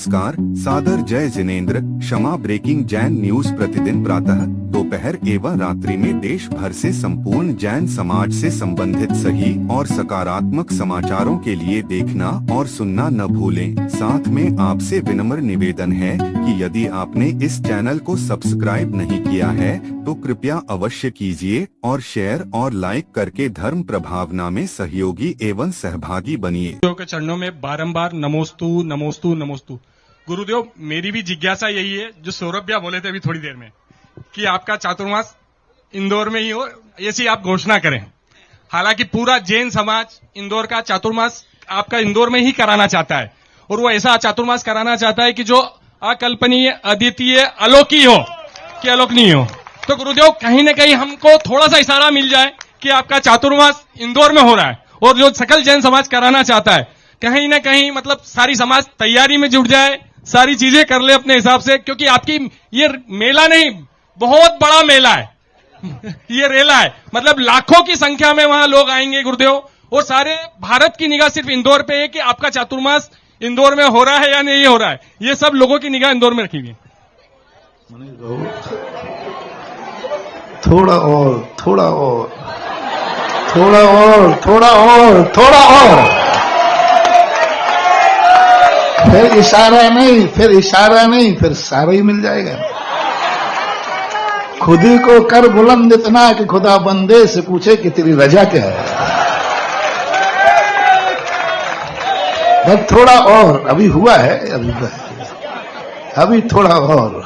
नमस्कार, सादर जय जिनेंद्र। क्षमा ब्रेकिंग जैन न्यूज प्रतिदिन प्रातः, दोपहर एवं रात्रि में देश भर से संपूर्ण जैन समाज से संबंधित सही और सकारात्मक समाचारों के लिए देखना और सुनना न भूलें। साथ में आपसे विनम्र निवेदन है कि यदि आपने इस चैनल को सब्सक्राइब नहीं किया है तो कृपया अवश्य कीजिए और शेयर और लाइक करके धर्म प्रभावना में सहयोगी एवं सहभागी बनिए। के चरणों में बारंबार नमोस्तु नमोस्तु नमोस्तु। गुरुदेव, मेरी भी जिज्ञासा यही है जो सौरभ भैया बोले थे अभी थोड़ी देर में कि आपका चातुर्मास इंदौर में ही हो, ऐसी आप घोषणा करें। हालांकि पूरा जैन समाज इंदौर का चातुर्मास आपका इंदौर में ही कराना चाहता है और वो ऐसा चातुर्मास कराना चाहता है कि जो अकल्पनीय, अद्वितीय, अलौकिक हो कि अलौकिक हो। तो गुरुदेव, कहीं न कहीं हमको थोड़ा सा इशारा मिल जाए कि आपका चातुर्मास इंदौर में हो रहा है और जो सकल जैन समाज कराना चाहता है, कहीं न कहीं मतलब सारी समाज तैयारी में जुट जाए, सारी चीजें कर ले अपने हिसाब से, क्योंकि आपकी ये मेला नहीं, बहुत बड़ा मेला है ये रेला है, मतलब लाखों की संख्या में वहां लोग आएंगे गुरुदेव। और सारे भारत की निगाह सिर्फ इंदौर पे है कि आपका चातुर्मास इंदौर में हो रहा है या नहीं हो रहा है। ये सब लोगों की निगाह इंदौर में रखी हुई है। थोड़ा और, थोड़ा और, थोड़ा और, थोड़ा और, थोड़ा और, फिर इशारा नहीं, फिर इशारा नहीं, फिर सारा ही मिल जाएगा। खुद ही को कर बुलंद इतना कि खुदा बंदे से पूछे कि तेरी रजा क्या है। बस थोड़ा और, अभी हुआ है, अभी थोड़ा और,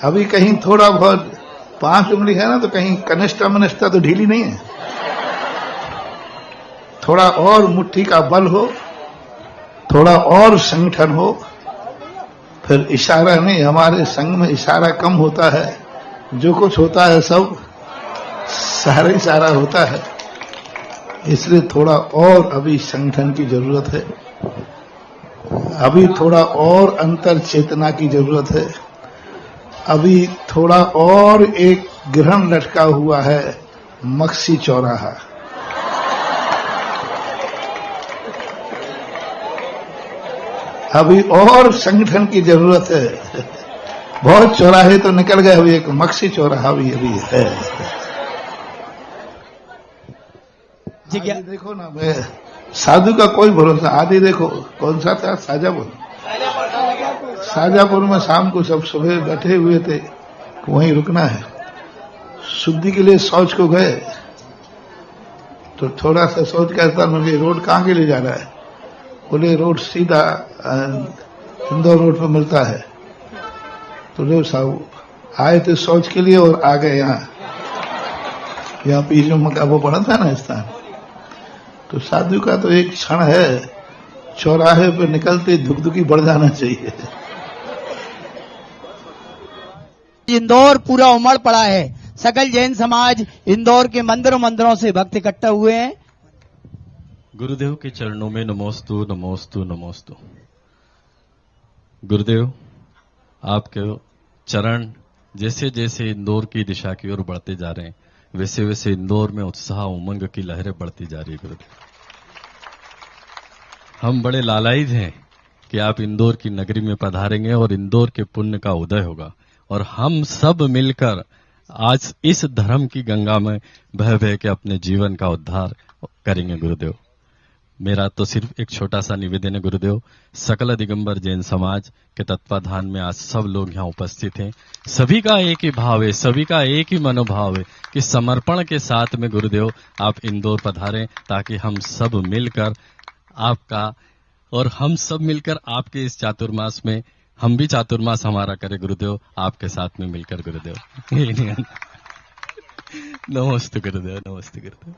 अभी कहीं थोड़ा बहुत 5 उंगली है ना, तो कहीं कनिष्ठा मनिष्ठा तो ढीली नहीं है। थोड़ा और मुट्ठी का बल हो, थोड़ा और संगठन हो, फिर इशारा नहीं। हमारे संघ में इशारा कम होता है, जो कुछ होता है सब सारा इशारा होता है। इसलिए थोड़ा और अभी संगठन की जरूरत है, अभी थोड़ा और अंतर चेतना की जरूरत है, अभी थोड़ा और एक ग्रहण लटका हुआ है, मक्सी चौराहा। अभी और संगठन की जरूरत है। बहुत चौराहे तो निकल गए, अभी एक मक्सी चौराहा भी अभी है। देखो ना, मैं साधु का कोई भरोसा। आदि देखो कौन सा था, साजापुर। साजापुर में शाम को सब सुबह बैठे हुए थे, वहीं रुकना है। शुद्धि के लिए शौच को गए तो थोड़ा सा शौच कहता, मुझे रोड कहाँ के लिए जा रहा है? बोले रोड सीधा इंदौर रोड पर मिलता है। तो लो साहब आए थे शौच के लिए और आ गए यहाँ पीछे मका वो पड़ा था ना स्थान। तो साधु का तो एक क्षण है, चौराहे पे निकलते धुकधुकी बढ़ जाना चाहिए। इंदौर पूरा उमड़ पड़ा है। सकल जैन समाज इंदौर के मंदिरों से भक्त इकट्ठा हुए हैं। गुरुदेव के चरणों में नमोस्तु नमोस्तु नमोस्तु। गुरुदेव, आपके चरण जैसे जैसे इंदौर की दिशा की ओर बढ़ते जा रहे हैं, वैसे वैसे इंदौर में उत्साह उमंग की लहरें बढ़ती जा रही है। गुरुदेव, हम बड़े लालायित हैं कि आप इंदौर की नगरी में पधारेंगे और इंदौर के पुण्य का उदय होगा और हम सब मिलकर आज इस धर्म की गंगा में बह बह के अपने जीवन का उद्धार करेंगे। गुरुदेव, मेरा तो सिर्फ एक छोटा सा निवेदन है गुरुदेव। सकल दिगंबर जैन समाज के तत्वाधान में आज सब लोग यहाँ उपस्थित हैं। सभी का एक ही भाव है, सभी का एक ही मनोभाव है कि समर्पण के साथ में गुरुदेव आप इंदौर पधारें, ताकि हम सब मिलकर आपका और हम सब मिलकर आपके इस चातुर्मास में हम भी चातुर्मास हमारा करें गुरुदेव, आपके साथ में मिलकर गुरुदेव। नमस्ते गुरुदेव, नमस्ते गुरुदेव।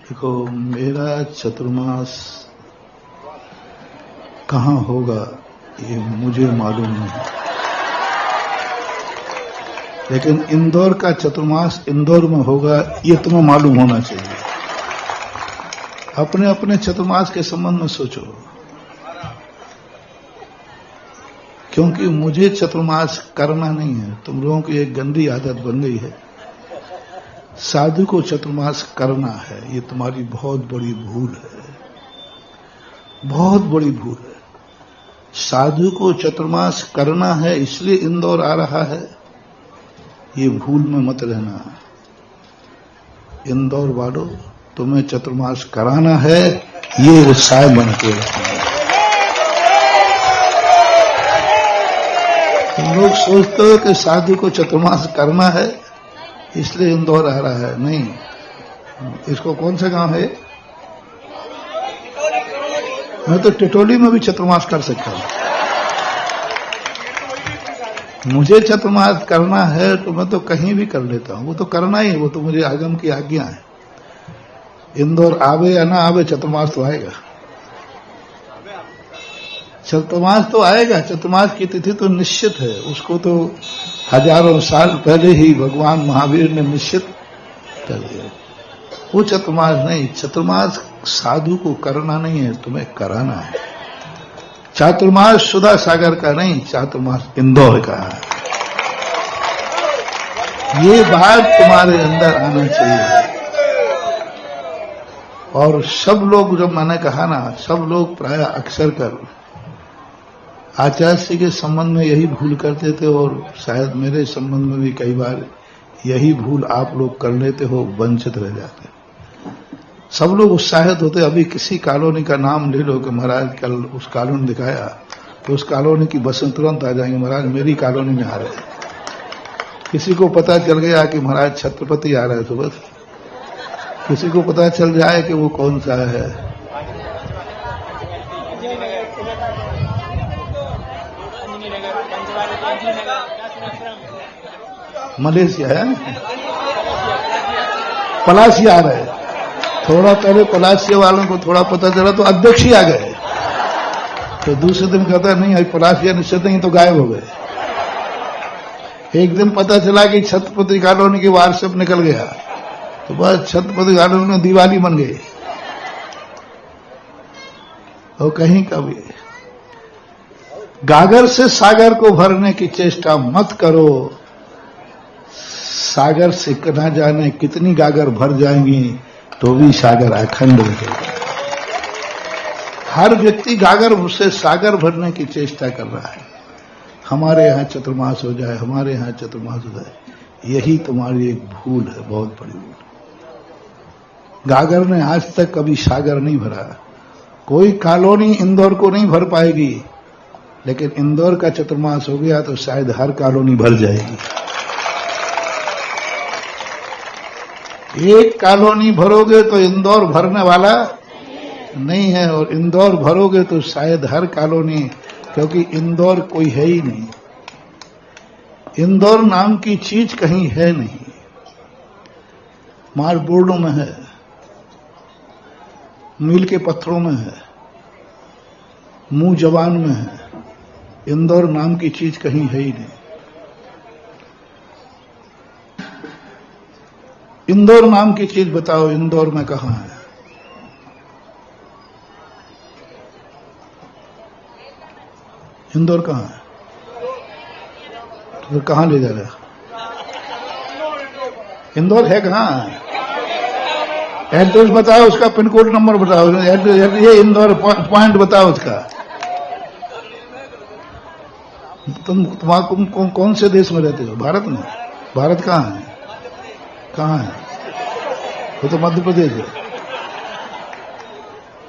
देखो, मेरा चतुर्मास कहाँ होगा ये मुझे मालूम नहीं, लेकिन इंदौर का चतुर्मास इंदौर में होगा ये तुम्हें मालूम होना चाहिए। अपने अपने चतुर्मास के संबंध में सोचो, क्योंकि मुझे चतुर्मास करना नहीं है। तुम लोगों की एक गंदी आदत बन गई है, साधु को चतुर्मास करना है। ये तुम्हारी बहुत बड़ी भूल है, बहुत बड़ी भूल है। साधु को चतुर्मास करना है इसलिए इंदौर आ रहा है, ये भूल में मत रहना। इंदौर वालों, तुम्हें चतुर्मास कराना है, ये उत्साह बन के रखना। तुम लोग सोचते हो कि साधु को चतुर्मास करना है इसलिए इंदौर आ रहा है, नहीं। इसको कौन सा गांव है? मैं तो टिटोली में भी चतुर्मास कर सकता हूं। मुझे चतुर्मास करना है तो मैं तो कहीं भी कर लेता हूं, वो तो करना ही है, वो तो मुझे आगम की आज्ञा है। इंदौर आवे या ना आवे, चतुर्मास तो आएगा। चतुर्मास तो आएगा, चतुर्मास की तिथि तो निश्चित है, उसको तो हजारों साल पहले ही भगवान महावीर ने निश्चित कर दिया। वो चतुर्मास नहीं, चतुर्मास साधु को करना नहीं है, तुम्हें कराना है। चातुर्मास सुधा सागर का नहीं, चातुर्मास इंदौर का है। ये बात तुम्हारे अंदर आना चाहिए। और सब लोग, जब मैंने कहा ना, सब लोग प्राय अक्सर कर आचार्य के संबंध में यही भूल करते थे, और शायद मेरे संबंध में भी कई बार यही भूल आप लोग कर लेते हो, वंचित रह जाते। सब लोग उत्साहित होते। अभी किसी कॉलोनी का नाम ले लो कि महाराज कल उस कॉलोनी दिखाया, तो उस कॉलोनी की बसें तुरंत आ जाएंगे, महाराज मेरी कॉलोनी में आ रहे हैं। किसी को पता चल गया कि महाराज छत्रपति आ रहे हैं, तो बस किसी को पता चल जाए कि वो कौन सा है। मलेशिया है, पलासी आ रहे हैं। थोड़ा पहले पलासिया वालों को थोड़ा पता चला तो अध्यक्ष ही आ गए, तो दूसरे दिन कहता नहीं अभी पलासिया निश्चित नहीं, तो गायब हो गए। एक दिन पता चला कि छत्रपति कॉलोनी की व्हाट्सएप निकल गया, तो बस छत्रपति कॉलोनी में दिवाली बन गई। और कहीं का भी गागर से सागर को भरने की चेष्टा मत करो। सागर से न जाने कितनी गागर भर जाएंगी, तो भी सागर अखंड रहेगा। हर व्यक्ति गागर से सागर भरने की चेष्टा कर रहा है। हमारे यहां चतुर्मास हो जाए, हमारे यहां चतुर्मास हो जाए, यही तुम्हारी एक भूल है, बहुत बड़ी भूल। गागर ने आज तक कभी सागर नहीं भरा। कोई कॉलोनी इंदौर को नहीं भर पाएगी, लेकिन इंदौर का चतुर्मास हो गया तो शायद हर कॉलोनी भर जाएगी। एक कॉलोनी भरोगे तो इंदौर भरने वाला नहीं है, और इंदौर भरोगे तो शायद हर कॉलोनी, क्योंकि इंदौर कोई है ही नहीं। इंदौर नाम की चीज कहीं है नहीं। मार्ग बोर्डों में है, मील के पत्थरों में है, मुंह जबान में है। इंदौर नाम की चीज कहीं है ही नहीं। इंदौर नाम की चीज बताओ, इंदौर में कहां है? इंदौर कहां है? तो कहां ले जा रहा है? इंदौर है कहां? एड्रेस बताओ, उसका पिन कोड नंबर बताओ, ये इंदौर पॉइंट बताओ उसका। तुम कौन से देश में रहते हो? भारत में? भारत कहां है? कहां है? वो तो मध्य प्रदेश है।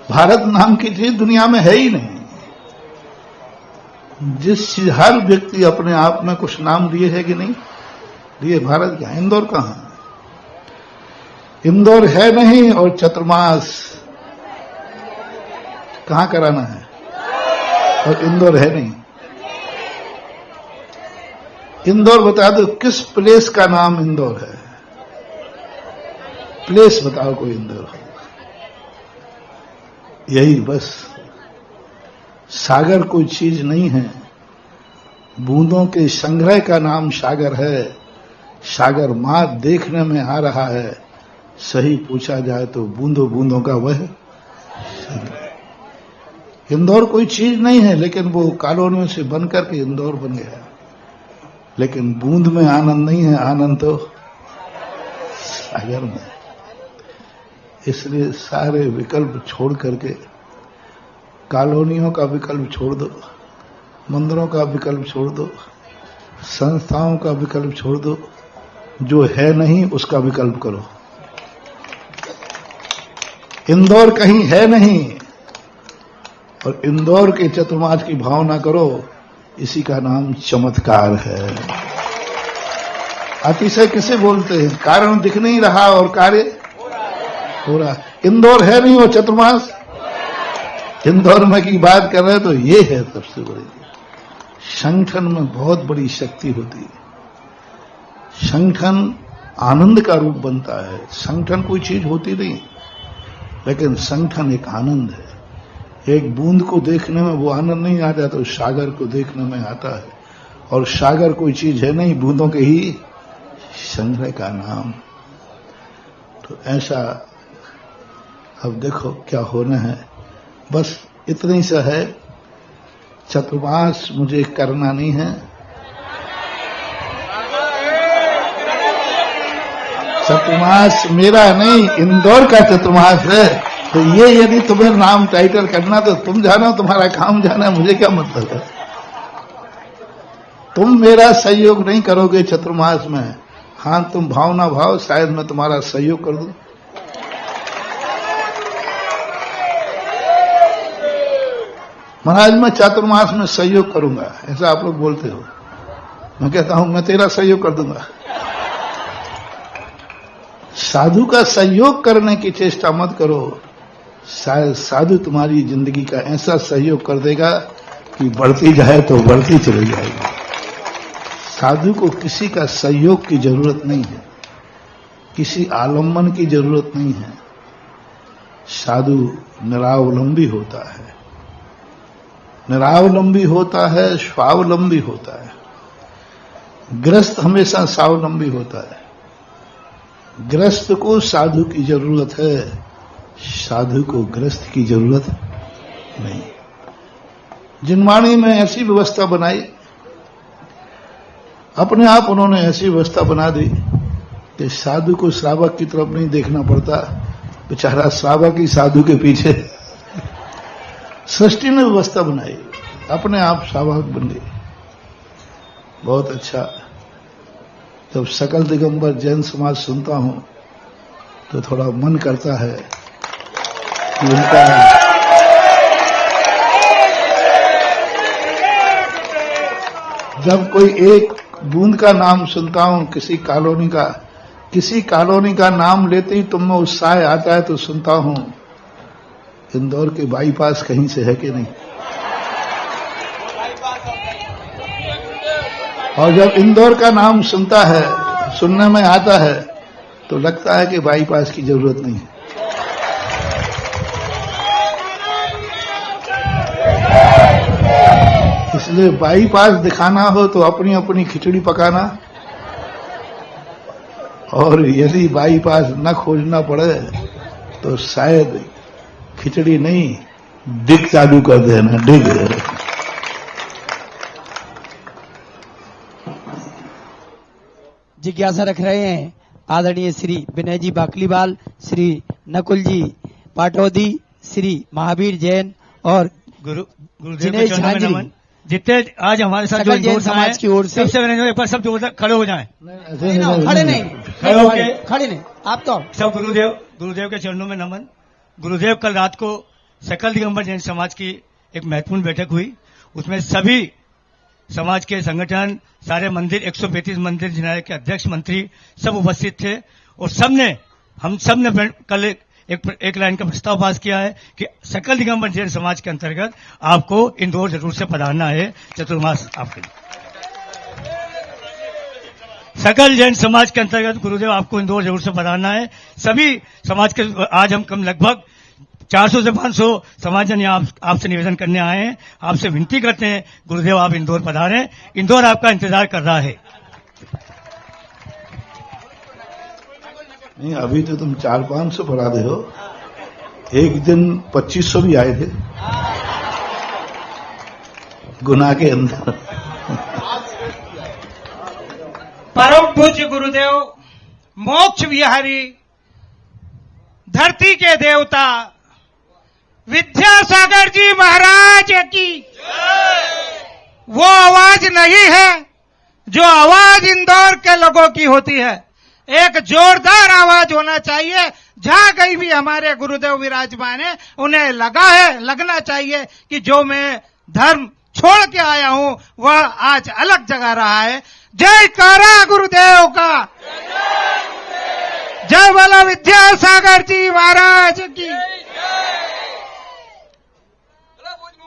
भारत नाम की चीज दुनिया में है ही नहीं। हर व्यक्ति अपने आप में कुछ नाम लिए है कि नहीं लिए? भारत का इंदौर कहां है? इंदौर है नहीं, और चतुर्मास कहां कराना है? और इंदौर है नहीं। इंदौर बता दो, किस प्लेस का नाम इंदौर है? प्लेस बताओ कोई इंदौर। यही बस। सागर कोई चीज नहीं है। बूंदों के संग्रह का नाम सागर है। सागर मां देखने में आ रहा है। सही पूछा जाए तो बूंदों बूंदों का वह इंदौर कोई चीज नहीं है, लेकिन वो कॉलोनियों से बनकर के इंदौर बन गया। लेकिन बूंद में आनंद नहीं है, आनंद तो सागर में। इसलिए सारे विकल्प छोड़ करके कॉलोनियों का विकल्प छोड़ दो, मंदिरों का विकल्प छोड़ दो, संस्थाओं का विकल्प छोड़ दो, जो है नहीं उसका विकल्प करो। इंदौर कहीं है नहीं और इंदौर के चतुर्मास की भावना करो, इसी का नाम चमत्कार है। अतिशय किसे बोलते हैं? कारण दिख नहीं रहा और कार्य हो रहा। इंदौर है नहीं और चतुर्मास इंदौर में की बात कर रहे हैं, तो ये है सबसे बड़ी। संगठन में बहुत बड़ी शक्ति होती है। संगठन आनंद का रूप बनता है। संगठन कोई चीज होती नहीं, लेकिन संगठन एक आनंद है। एक बूंद को देखने में वो आनंद नहीं आता, तो सागर को देखने में आता है। और सागर कोई चीज है नहीं, बूंदों के ही संग्रह का नाम। तो ऐसा अब देखो क्या होना है। बस इतना ही सा है, चतुर्मास मुझे करना नहीं है। चतुर्मास मेरा नहीं, इंदौर का चतुर्मास है। तो ये यदि तुम्हें नाम टाइटल करना तो तुम जानो, तुम्हारा काम जाना, मुझे क्या मतलब है। तुम मेरा सहयोग नहीं करोगे चतुर्मास में। हाँ, तुम भावना भाव, शायद मैं तुम्हारा सहयोग कर दूं। महाराज मैं चातुर्मास में सहयोग करूंगा, ऐसा आप लोग बोलते हो। मैं कहता हूं मैं तेरा सहयोग कर दूंगा। साधु का सहयोग करने की चेष्टा मत करो, शायद साधु तुम्हारी जिंदगी का ऐसा सहयोग कर देगा कि बढ़ती जाए तो बढ़ती चली जाएगी। साधु को किसी का सहयोग की जरूरत नहीं है, किसी आलम्बन की जरूरत नहीं है। साधु निरावलंबी होता है, निरावलंबी होता है, स्वावलंबी होता है। गृहस्थ हमेशा स्वावलंबी होता है। गृहस्थ को साधु की जरूरत है, साधु को गृहस्थ की जरूरत नहीं। जिनवाणी में ऐसी व्यवस्था बनाई, अपने आप उन्होंने ऐसी व्यवस्था बना दी कि साधु को श्रावक की तरफ नहीं देखना पड़ता। बेचारा श्रावक ही साधु के पीछे। सृष्टि ने व्यवस्था बनाई, अपने आप श्रावक बन गए। बहुत अच्छा। जब सकल दिगंबर जैन समाज सुनता हूं तो थोड़ा मन करता है कि उनका जब कोई एक बूंद का नाम सुनता हूं, किसी कॉलोनी का नाम लेते ही तुम में उत्साह आता है, तो सुनता हूं इंदौर के बाईपास कहीं से है कि नहीं। और जब इंदौर का नाम सुनने में आता है, तो लगता है कि बाईपास की जरूरत नहीं है। इसलिए बाईपास दिखाना हो तो अपनी अपनी खिचड़ी पकाना, और यदि बाईपास न खोजना पड़े तो शायद खिचड़ी नहीं, डिग चालू कर देना, डिग। जिज्ञासा रख रहे हैं आदरणीय श्री विनय जी बाकलीवाल, श्री नकुल जी पाटौदी, श्री महावीर जैन और गुरुदेव के चरणों में नमन। जितने आज हमारे साथ जो जैन समाज की ओर से सबसे पहले एक बार सब जोरदार खड़े हो जाएं। खड़े नहीं, खड़े नहीं, आप तो सब गुरुदेव के चरणों में नमन। गुरुदेव कल रात को सकल दिगंबर जैन समाज की एक महत्वपूर्ण बैठक हुई। उसमें सभी समाज के संगठन, सारे मंदिर, 135 मंदिर जिनालय के अध्यक्ष, मंत्री सब उपस्थित थे। और हम सब ने कल एक लाइन का प्रस्ताव पास किया है कि सकल दिगंबर जैन समाज के अंतर्गत आपको इंदौर जरूर से पधारना है चतुर्मास आपके लिए। सकल जैन समाज के अंतर्गत गुरुदेव आपको इंदौर जरूर से पधारना है। सभी समाज के आज हम कम लगभग 400 से 500 समाजजन यहाँ आपसे निवेदन करने आए हैं। आपसे विनती करते हैं गुरुदेव आप इंदौर पधारें, इंदौर आपका इंतजार कर रहा है। नहीं, अभी तो तुम 400-500 पढ़ा दे हो। एक दिन 2500 भी आए थे गुनाह के अंदर। परम पूज्य गुरुदेव मोक्ष विहारी, धरती के देवता विद्यासागर जी महाराज की, वो आवाज नहीं है जो आवाज इंदौर के लोगों की होती है। एक जोरदार आवाज होना चाहिए। जहां कहीं भी हमारे गुरुदेव विराजमान है, उन्हें लगना चाहिए कि जो मैं धर्म छोड़ के आया हूं वह आज अलग जगह रहा है। जयकारा गुरुदेव का, जय बोलो विद्यासागर जी महाराज की।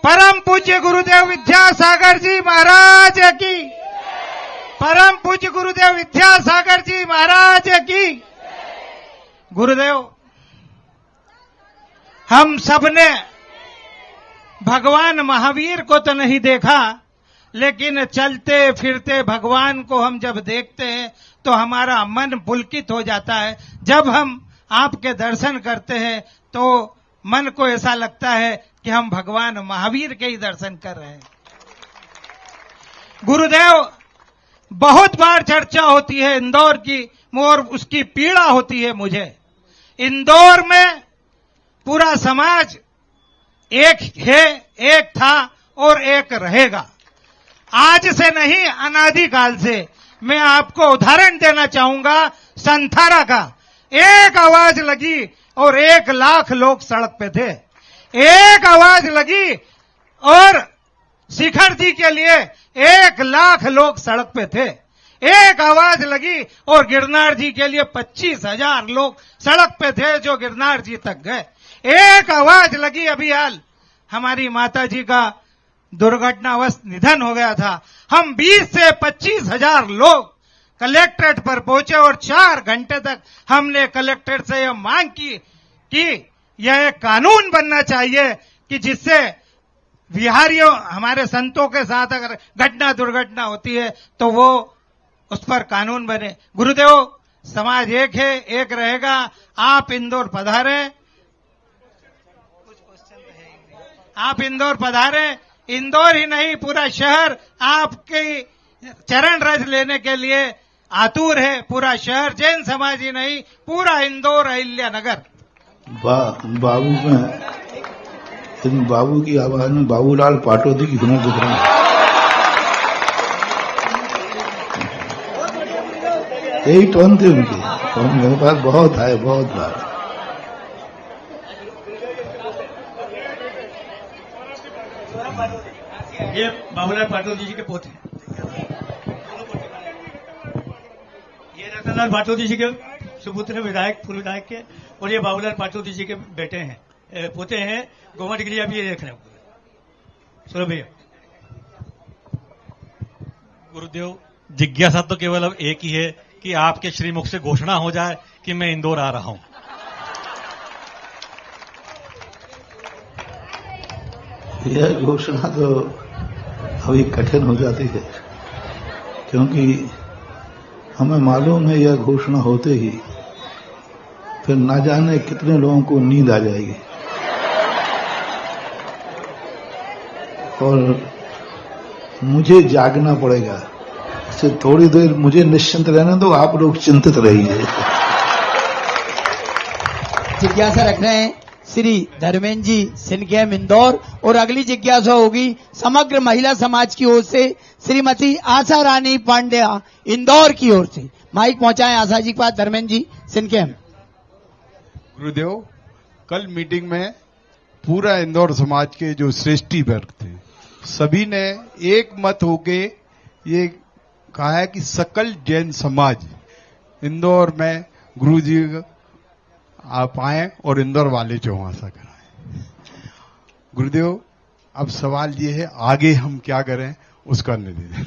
परम पूज्य गुरुदेव विद्यासागर जी महाराज की, परम पूज्य गुरुदेव विद्यासागर जी महाराज की। गुरुदेव, हम सबने भगवान महावीर को तो नहीं देखा, लेकिन चलते फिरते भगवान को हम जब देखते हैं तो हमारा मन पुलकित हो जाता है। जब हम आपके दर्शन करते हैं तो मन को ऐसा लगता है कि हम भगवान महावीर के ही दर्शन कर रहे हैं। गुरुदेव, बहुत बार चर्चा होती है इंदौर की और उसकी पीड़ा होती है मुझे। इंदौर में पूरा समाज एक है, एक था और एक रहेगा। आज से नहीं, अनादिकाल से। मैं आपको उदाहरण देना चाहूंगा संथारा का। एक आवाज लगी और 1 लाख लोग सड़क पे थे। एक आवाज लगी और शिखर जी के लिए 1 लाख लोग सड़क पे थे। एक आवाज लगी और गिरनार जी के लिए 25,000 लोग सड़क पे थे जो गिरनार जी तक गए। एक आवाज लगी, अभी हाल हमारी माता जी का दुर्घटनावश निधन हो गया था। हम 20 से 25,000 लोग कलेक्ट्रेट पर पहुंचे और 4 घंटे तक हमने कलेक्ट्रेट से यह मांग की कि यह एक कानून बनना चाहिए कि जिससे विहारियों, हमारे संतों के साथ अगर घटना दुर्घटना होती है तो वो उस पर कानून बने। गुरुदेव, समाज एक है, एक रहेगा। आप इंदौर पधारें, आप इंदौर पधारें। इंदौर ही नहीं, पूरा शहर आपके चरण रज लेने के लिए आतुर है। पूरा शहर, जैन समाज ही नहीं, पूरा इंदौर, अहिल्या नगर। बाबू में, इन बाबू की आवाज में बाबूलाल पाटोदी की हुनर दिख रहा है। यही टोन थी उनकी। तो मेरे पास बहुत है, बहुत बार। ये बाबूलाल पाटोदी जी के पोते हैं। ये रतनलाल पाटोदी जी के सुपुत्र विधायक, पूर्व विधायक के, और ये बाबूलाल पाटोदी जी के बेटे हैं, पोते हैं। गोमट गिरी अभी ये देख रहे हैं। सुनो भैया। गुरुदेव, जिज्ञासा तो केवल अब एक ही है कि आपके श्रीमुख से घोषणा हो जाए कि मैं इंदौर आ रहा हूं। यह घोषणा तो अभी कठिन हो जाती है, क्योंकि हमें मालूम है यह घोषणा होते ही फिर ना जाने कितने लोगों को नींद आ जाएगी। और मुझे जागना पड़ेगा। इससे थोड़ी देर मुझे निश्चिंत रहने दो, आप लोग चिंतित रहिए। जिज्ञासा रख रहे हैं श्री धर्मेंद्र जी सिनगेम इंदौर, और अगली जिज्ञासा होगी समग्र महिला समाज की ओर से श्रीमती आशा रानी पांड्या इंदौर की ओर से। माइक पहुंचाएं आशा जी के पास। धर्मेंद्र जी सिनगेम। गुरुदेव, कल मीटिंग में पूरा इंदौर समाज के जो श्रेष्ठी वर्ग थे, सभी ने एक मत होके ये कहा है कि सकल जैन समाज इंदौर में गुरु जी आप आए और इंदौर वाले चौमासा कराएं। गुरुदेव, अब सवाल ये है आगे हम क्या करें उसका निर्णय।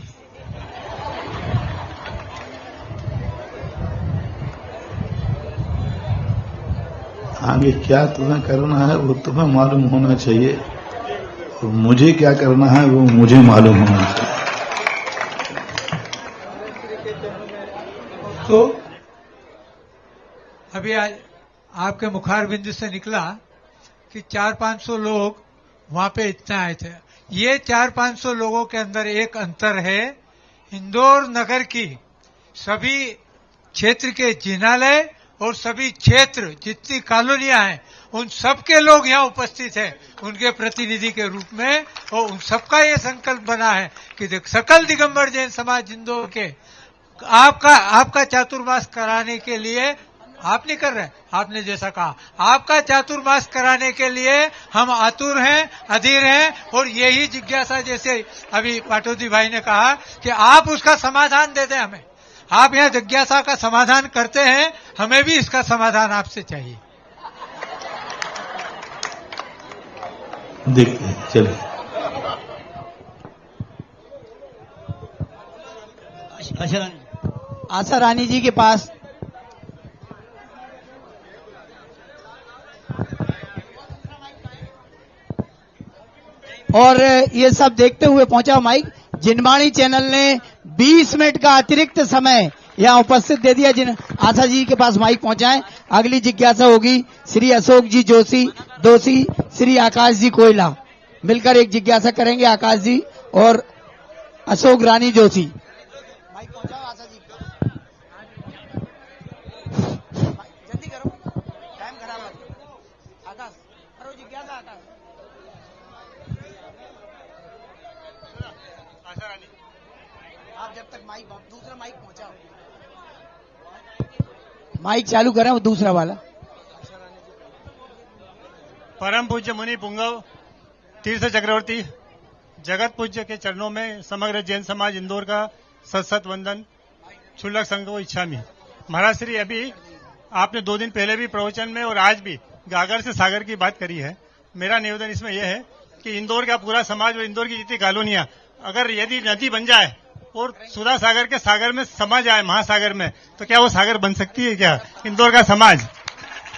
आगे क्या तुम्हें करना है वो तुम्हें मालूम होना चाहिए, और मुझे क्या करना है वो मुझे मालूम होना चाहिए। तो अभी आज आपके मुखार बिंदु से निकला कि 400-500 लोग वहां पे इतना आए थे। ये 400-500 लोगों के अंदर एक अंतर है। इंदौर नगर की सभी क्षेत्र के जिनालय और सभी क्षेत्र जितनी कॉलोनियां हैं उन सबके लोग यहाँ उपस्थित हैं उनके प्रतिनिधि के रूप में, और उन सबका ये संकल्प बना है कि सकल दिगंबर जैन समाज इंदौर के आपका चातुर्मास कराने के लिए, आप नहीं कर रहे, आपने जैसा कहा, आपका चातुर्मास कराने के लिए हम आतुर हैं, अधीर हैं, और यही जिज्ञासा, जैसे अभी पाटोदी भाई ने कहा कि आप उसका समाधान दे दें हमें। आप यहाँ जिज्ञासा का समाधान करते हैं, हमें भी इसका समाधान आपसे चाहिए। देखते हैं, चलिए। आशा रानी जी के पास और ये सब देखते हुए पहुंचा माइक। जिनवाणी चैनल ने 20 मिनट का अतिरिक्त समय यहाँ उपस्थित दे दिया। जिन आशा जी के पास माइक पहुंचाएं। अगली जिज्ञासा होगी श्री अशोक जी दोषी श्री आकाश जी कोयला मिलकर एक जिज्ञासा करेंगे। आकाश जी और अशोक रानी जोशी, माइक पहुंचाओ आशा जी। जल्दी करो, टाइम खराब है। आकाश करो जिज्ञासा। आकाश आप जब तक दूसरा माइक पहुंचाओ, माइक चालू करें वो दूसरा वाला। परम पूज्य मुनि पुंगव तीर्थ चक्रवर्ती जगत पूज्य के चरणों में समग्र जैन समाज इंदौर का सत वंदन क्षुल्लक संघ इच्छामि। महाराज श्री, अभी आपने 2 दिन पहले भी प्रवचन में और आज भी गागर से सागर की बात करी है। मेरा निवेदन इसमें यह है कि इंदौर का पूरा समाज और इंदौर की जितनी कॉलोनियां अगर यदि नदी बन जाए और सुधा सागर के सागर में समा जाए, महासागर में, तो क्या वो सागर बन सकती है? क्या इंदौर का समाज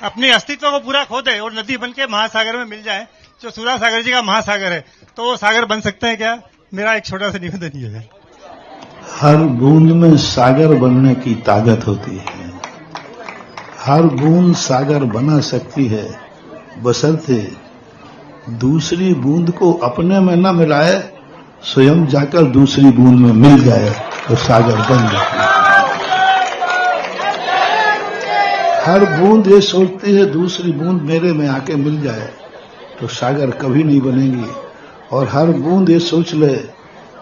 अपने अस्तित्व को पूरा खो दे और नदी बन के महासागर में मिल जाए, जो सुधा सागर जी का महासागर है, तो वो सागर बन सकता है क्या? मेरा एक छोटा सा निवेदन ये है। हर बूंद में सागर बनने की ताकत होती है। हर बूंद सागर बना सकती है, बशर्ते दूसरी बूंद को अपने में न मिलाए, स्वयं जाकर दूसरी बूंद में मिल जाए तो सागर बन जाती है। हर बूंद ये सोचती है दूसरी बूंद मेरे में आके मिल जाए तो सागर कभी नहीं बनेगी, और हर बूंद ये सोच ले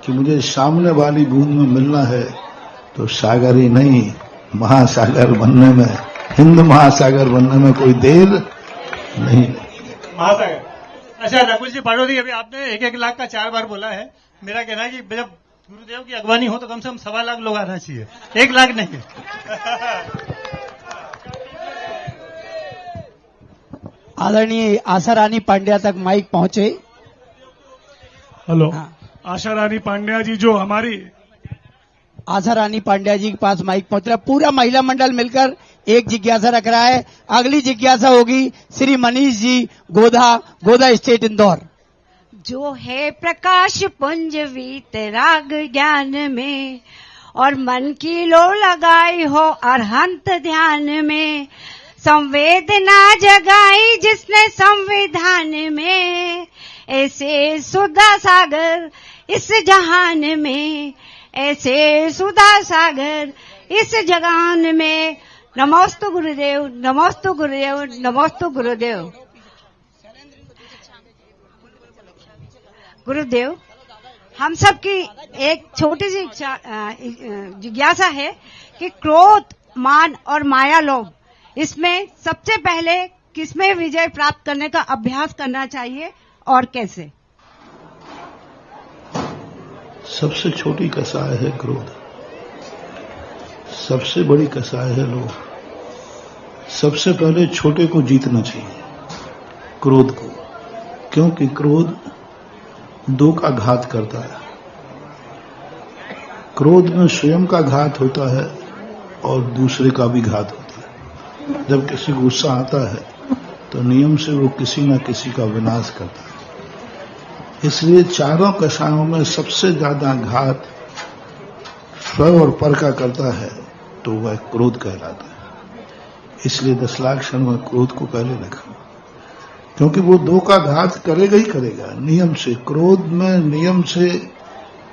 कि मुझे सामने वाली बूंद में मिलना है तो सागर ही नहीं, महासागर बनने में, हिंद महासागर बनने में कोई देर नहीं। महासागर। अच्छा नकुल जी पाटोदी, अभी आपने 1-1 लाख का 4 बार बोला है। मेरा कहना है कि जब गुरुदेव की अगवानी हो तो कम से कम 1.25 लाख लोग आना चाहिए, 1 लाख नहीं। आदरणीय आशा रानी पांड्या तक माइक पहुंचे। हेलो। हाँ। आशा रानी पांड्या जी, जो हमारी आशा रानी पांड्या जी के पास माइक पहुंच रहा है। पूरा महिला मंडल मिलकर एक जिज्ञासा रख रहा है। अगली जिज्ञासा होगी श्री मनीष जी गोदा स्टेट इंदौर। जो है प्रकाश पुंज वीतराग ज्ञान में, और मन की लो लगाई हो अरहंत ध्यान में, संवेदना जगाई जिसने संविधान में, ऐसे सुधा सागर इस जहान में, ऐसे सुधा सागर इस जहान में। नमोस्तु गुरुदेव, नमोस्तु गुरुदेव, नमोस्तु गुरुदेव। गुरुदेव, हम सबकी एक छोटी सी जिज्ञासा है कि क्रोध, मान और माया लोभ, इसमें सबसे पहले किसमें विजय प्राप्त करने का अभ्यास करना चाहिए और कैसे? सबसे छोटी कसाय है क्रोध, सबसे बड़ी कसाय है लोभ। सबसे पहले छोटे को जीतना चाहिए, क्रोध को, क्योंकि क्रोध 2 का घात करता है। क्रोध में स्वयं का घात होता है और दूसरे का भी घात होता है। जब किसी को गुस्सा आता है तो नियम से वो किसी न किसी का विनाश करता है। इसलिए चारों कसायों में सबसे ज्यादा घात स्व और पर का करता है तो वह क्रोध कहलाता है। इसलिए 10 लाख क्षण में क्रोध को पहले रखा, क्योंकि वो 2 का घात करेगा ही करेगा नियम से। क्रोध में नियम से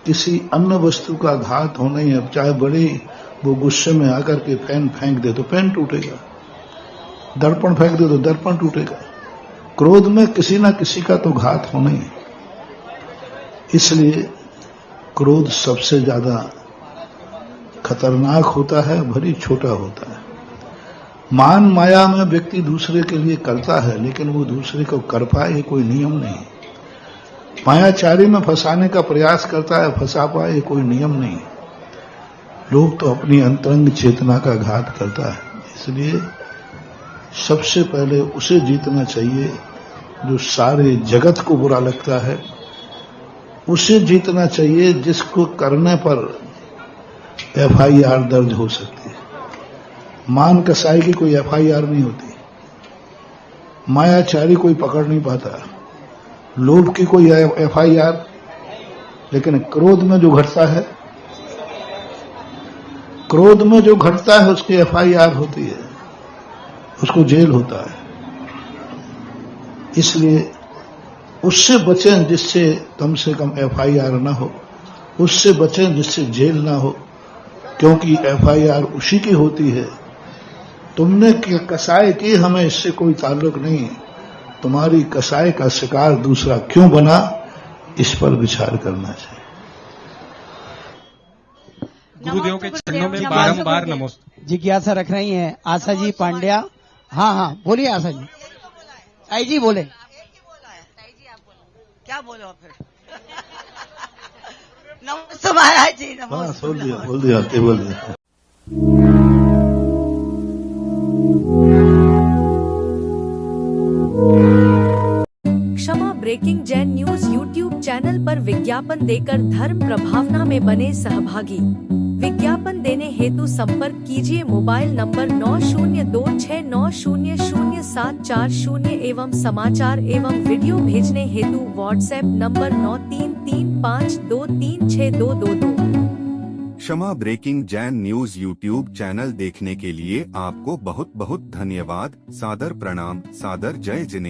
किसी अन्य वस्तु का घात होना ही है। चाहे बड़ी वो गुस्से में आकर के पेन फेंक दे तो पेन टूटेगा, दर्पण फेंक दे तो दर्पण टूटेगा। क्रोध में किसी ना किसी का तो घात होना ही, इसलिए क्रोध सबसे ज्यादा खतरनाक होता है, भरी छोटा होता है। मान माया में व्यक्ति दूसरे के लिए करता है, लेकिन वो दूसरे को कर पाए ये कोई नियम नहीं। मायाचारी में फंसाने का प्रयास करता है, फंसा पाए ये कोई नियम नहीं। लोग तो अपनी अंतरंग चेतना का घात करता है, इसलिए सबसे पहले उसे जीतना चाहिए जो सारे जगत को बुरा लगता है। उसे जीतना चाहिए जिसको करने पर FIR दर्ज हो सकती है। मान कसाई की कोई FIR नहीं होती, मायाचारी कोई पकड़ नहीं पाता, लोभ की कोई FIR, लेकिन क्रोध में जो घटता है, क्रोध में जो घटता है उसकी FIR होती है, उसको जेल होता है। इसलिए उससे बचें जिससे कम से कम FIR ना हो, उससे बचें जिससे जेल ना हो, क्योंकि FIR उसी की होती है। तुमने कसाई की, हमें इससे कोई ताल्लुक नहीं। तुम्हारी कसाई का शिकार दूसरा क्यों बना, इस पर विचार करना चाहिए। गुरुदेव के चरणों में बारंबार नमस्ते। जिज्ञासा रख रही हैं आशा जी पांड्या। हाँ बोलिए आशा जी। ताई जी बोले। क्या बोलो फिर? नमस्ते महाराज जी, नमस्ते। बोल दिया बोल दिया। Kshama breaking Jain news YouTube channel पर विज्ञापन देकर धर्म प्रभावना में बने सहभागी। विज्ञापन देने हेतु संपर्क कीजिए मोबाइल नंबर 9026900740 एवं समाचार एवं वीडियो भेजने हेतु WhatsApp number 9335236222। Kshama breaking Jain news YouTube channel देखने के लिए आपको बहुत बहुत धन्यवाद। सादर प्रणाम, सादर जय जिनेंद्र।